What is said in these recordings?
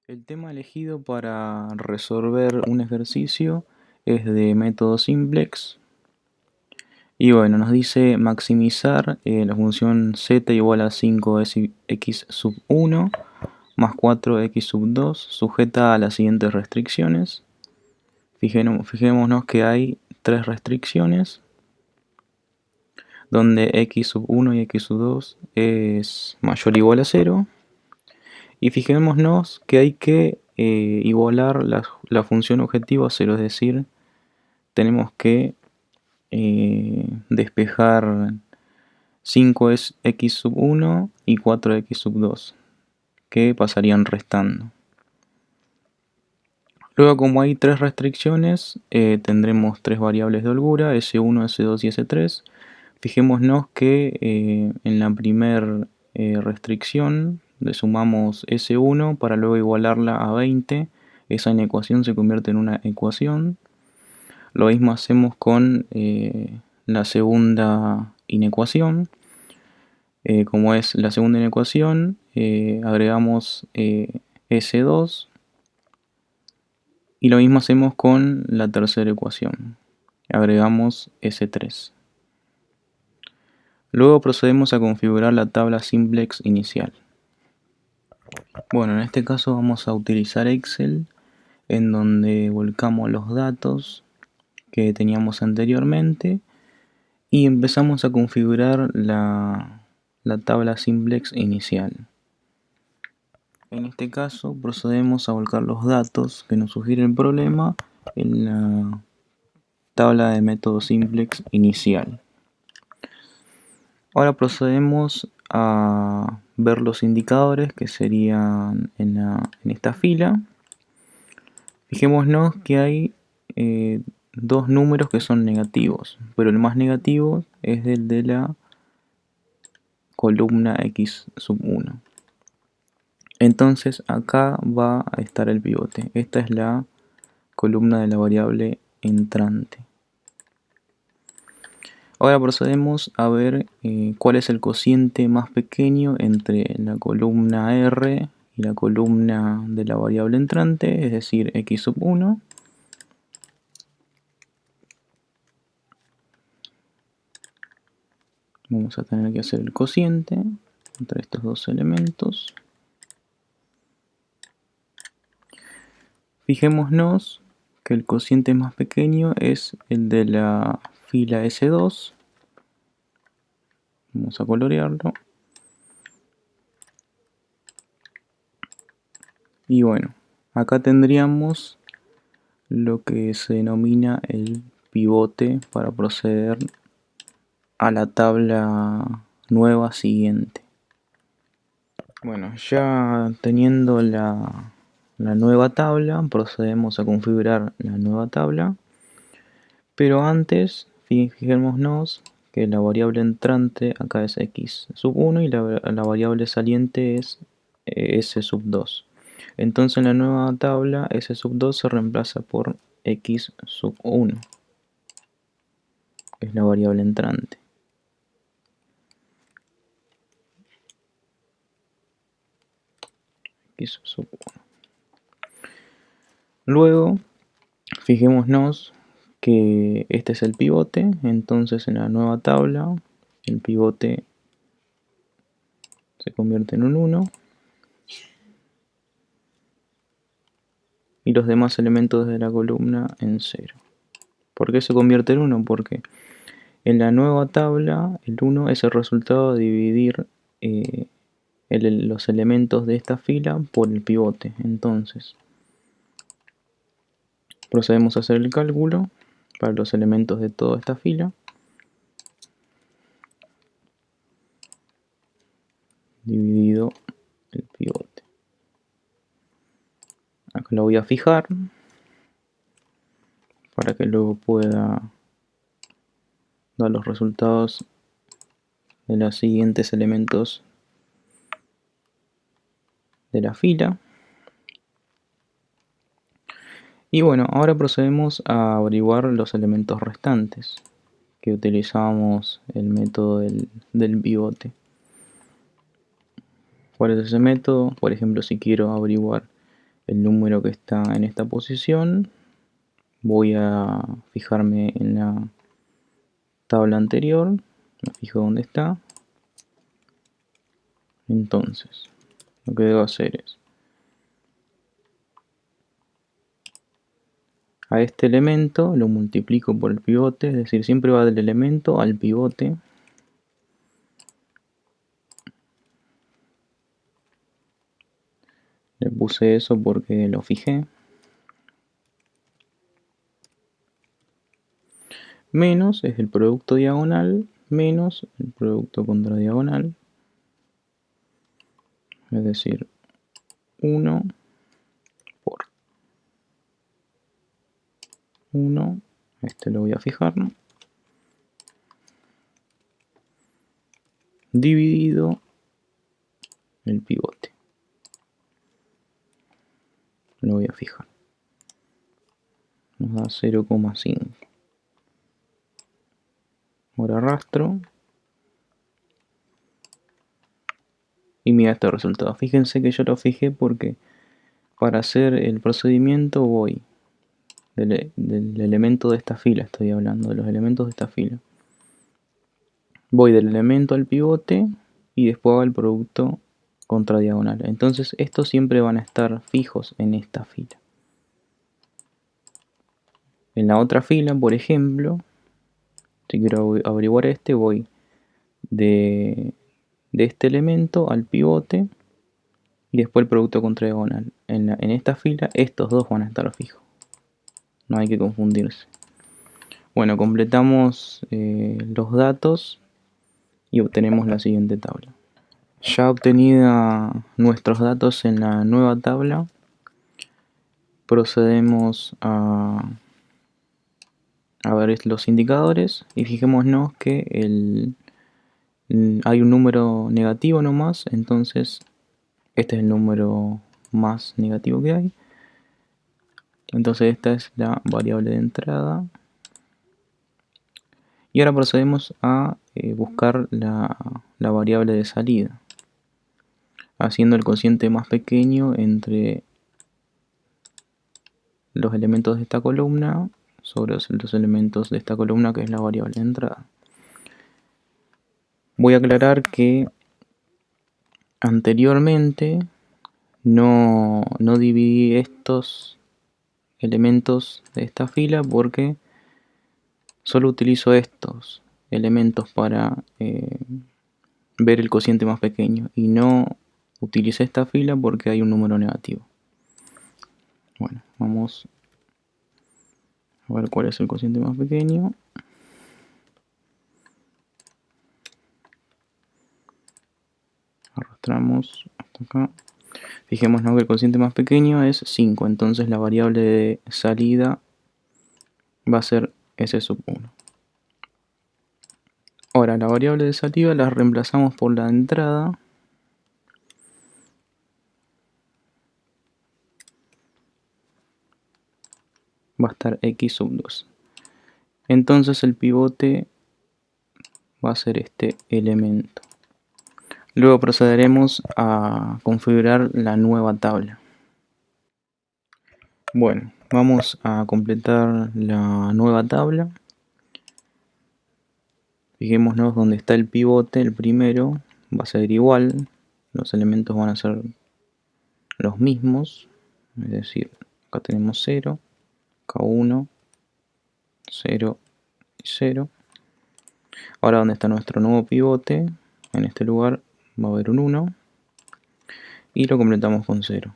El tema elegido para resolver un ejercicio es de método simplex. Y bueno, nos dice maximizar la función z igual a 5x sub 1 más 4x sub 2 sujeta a las siguientes restricciones. Fijémonos que hay tres restricciones, donde x sub 1 y x sub 2 es mayor o igual a 0. Y fijémonos que hay que igualar la función objetivo a 0, es decir, tenemos que despejar 5x sub 1 y 4x sub 2, que pasarían restando. Luego, como hay tres restricciones, tendremos tres variables de holgura, S1, S2 y S3. Fijémonos que en la primera restricción le sumamos S1 para luego igualarla a 20. Esa inecuación se convierte en una ecuación. Lo mismo hacemos con la segunda inecuación. Como es la segunda inecuación, agregamos S2. Y lo mismo hacemos con la tercera ecuación. Agregamos S3. Luego procedemos a configurar la tabla simplex inicial. Bueno, en este caso vamos a utilizar Excel, en donde volcamos los datos que teníamos anteriormente y empezamos a configurar la tabla simplex inicial. En este caso procedemos a volcar los datos que nos sugiere el problema en la tabla de método simplex inicial. Ahora procedemos a ver los indicadores que serían en esta fila. Fijémonos que hay dos números que son negativos, pero el más negativo es el de la columna x sub 1. Entonces acá va a estar el pivote. Esta es la columna de la variable entrante. Ahora procedemos a ver cuál es el cociente más pequeño entre la columna R y la columna de la variable entrante, es decir, x sub 1. Vamos a tener que hacer el cociente entre estos dos elementos. Fijémonos que el cociente más pequeño es el de la fila S2. Vamos a colorearlo. Y bueno, acá tendríamos lo que se denomina el pivote para proceder a la tabla nueva siguiente. Bueno, ya teniendo la nueva tabla, procedemos a configurar la nueva tabla. Pero antes, fijémonos que la variable entrante acá es x sub 1 y la variable saliente es s sub 2. Entonces en la nueva tabla s sub 2 se reemplaza por x sub 1, que es la variable entrante. X sub 1. Luego, fijémonos que este es el pivote, entonces en la nueva tabla el pivote se convierte en un 1 y los demás elementos de la columna en 0. ¿Por qué se convierte en 1? Porque en la nueva tabla el 1 es el resultado de dividir los elementos de esta fila por el pivote. Entonces procedemos a hacer el cálculo para los elementos de toda esta fila. Dividido el pivote. Acá lo voy a fijar para que luego pueda dar los resultados de los siguientes elementos de la fila. Y bueno, ahora procedemos a averiguar los elementos restantes, que utilizamos el método del pivote. ¿Cuál es ese método? Por ejemplo, si quiero averiguar el número que está en esta posición. Voy a fijarme en la tabla anterior, me fijo dónde está. Entonces, lo que debo hacer es a este elemento lo multiplico por el pivote, es decir, siempre va del elemento al pivote. Le puse eso porque lo fijé. Menos es el producto diagonal menos el producto contra diagonal. Es decir, 1 por 1. Este lo voy a fijar, ¿no? Dividido el pivote. Lo voy a fijar. Nos da 0,5. Ahora arrastro. Y mira este resultado. Fíjense que yo lo fijé porque para hacer el procedimiento voy del elemento de esta fila. Estoy hablando de los elementos de esta fila. Voy del elemento al pivote y después hago el producto contra diagonal. Entonces estos siempre van a estar fijos en esta fila. En la otra fila, por ejemplo, si quiero averiguar este, voy de este elemento al pivote y después el producto contra diagonal. En esta fila estos dos van a estar fijos. No hay que confundirse. Bueno, completamos los datos y obtenemos la siguiente tabla. Ya obtenida nuestros datos en la nueva tabla, procedemos a ver los indicadores y fijémonos que hay un número negativo nomás, entonces este es el número más negativo que hay. Entonces esta es la variable de entrada. Y ahora procedemos a buscar la variable de salida, haciendo el cociente más pequeño entre los elementos de esta columna sobre los elementos de esta columna, que es la variable de entrada. Voy a aclarar que anteriormente no dividí estos elementos de esta fila porque solo utilizo estos elementos para ver el cociente más pequeño y no utilicé esta fila porque hay un número negativo. Bueno, vamos a ver cuál es el cociente más pequeño. Arrastramos hasta acá. Fijémonos que el cociente más pequeño es 5, entonces la variable de salida va a ser S sub 1. Ahora la variable de salida la reemplazamos por la de entrada. Va a estar X sub 2. Entonces el pivote va a ser este elemento. Luego procederemos a configurar la nueva tabla. Bueno, vamos a completar la nueva tabla. Fijémonos donde está el pivote, el primero va a ser igual, los elementos van a ser los mismos, es decir, acá tenemos 0, acá 1, 0 y 0. Ahora donde está nuestro nuevo pivote, en este lugar va a haber un 1 y lo completamos con 0.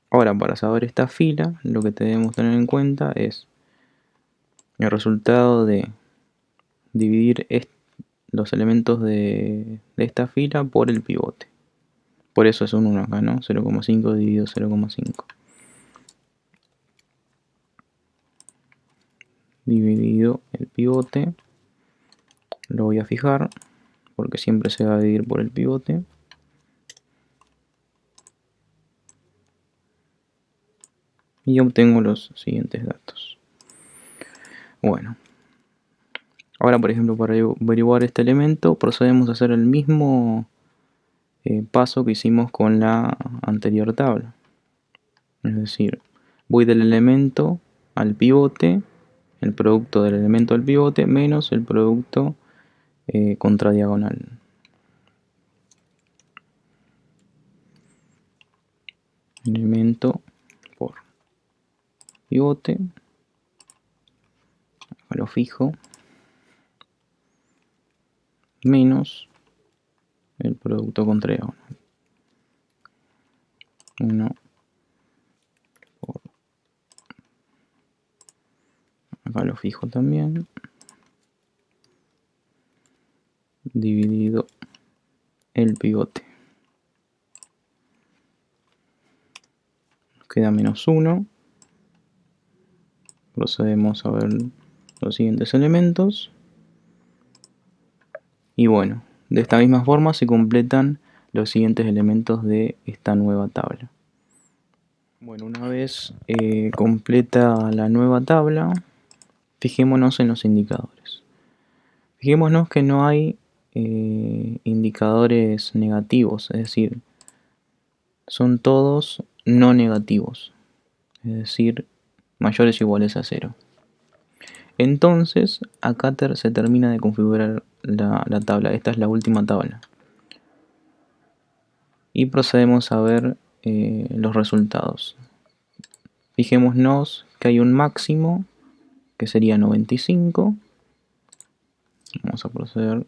Ahora, para saber esta fila, lo que debemos tener en cuenta es el resultado de dividir los elementos de esta fila por el pivote. Por eso es un 1 acá, ¿no? 0,5 dividido 0,5. Dividido el pivote. Lo voy a fijar, porque siempre se va a dividir por el pivote. Y obtengo los siguientes datos. Bueno. Ahora, por ejemplo, para averiguar este elemento, procedemos a hacer el mismo paso que hicimos con la anterior tabla. Es decir, voy del elemento al pivote, el producto del elemento al pivote menos el producto contra diagonal. Elemento por pivote, acá lo fijo, menos el producto contra diagonal. 1 por, acá lo fijo también, dividido el pivote. Queda menos 1. Procedemos a ver los siguientes elementos. Y bueno, de esta misma forma se completan los siguientes elementos de esta nueva tabla. Bueno, una vez completa la nueva tabla, fijémonos en los indicadores. Fijémonos que no hay indicadores negativos, es decir, son todos no negativos, es decir, mayores o iguales a 0. Entonces, acá se termina de configurar la tabla. Esta es la última tabla. Y procedemos a ver los resultados. Fijémonos que hay un máximo que sería 95. Vamos a proceder a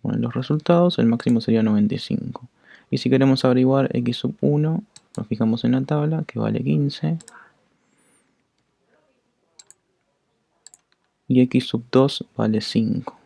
poner los resultados. El máximo sería 95. Y si queremos averiguar x sub 1, nos fijamos en la tabla que vale 15. Y x sub 2 vale 5.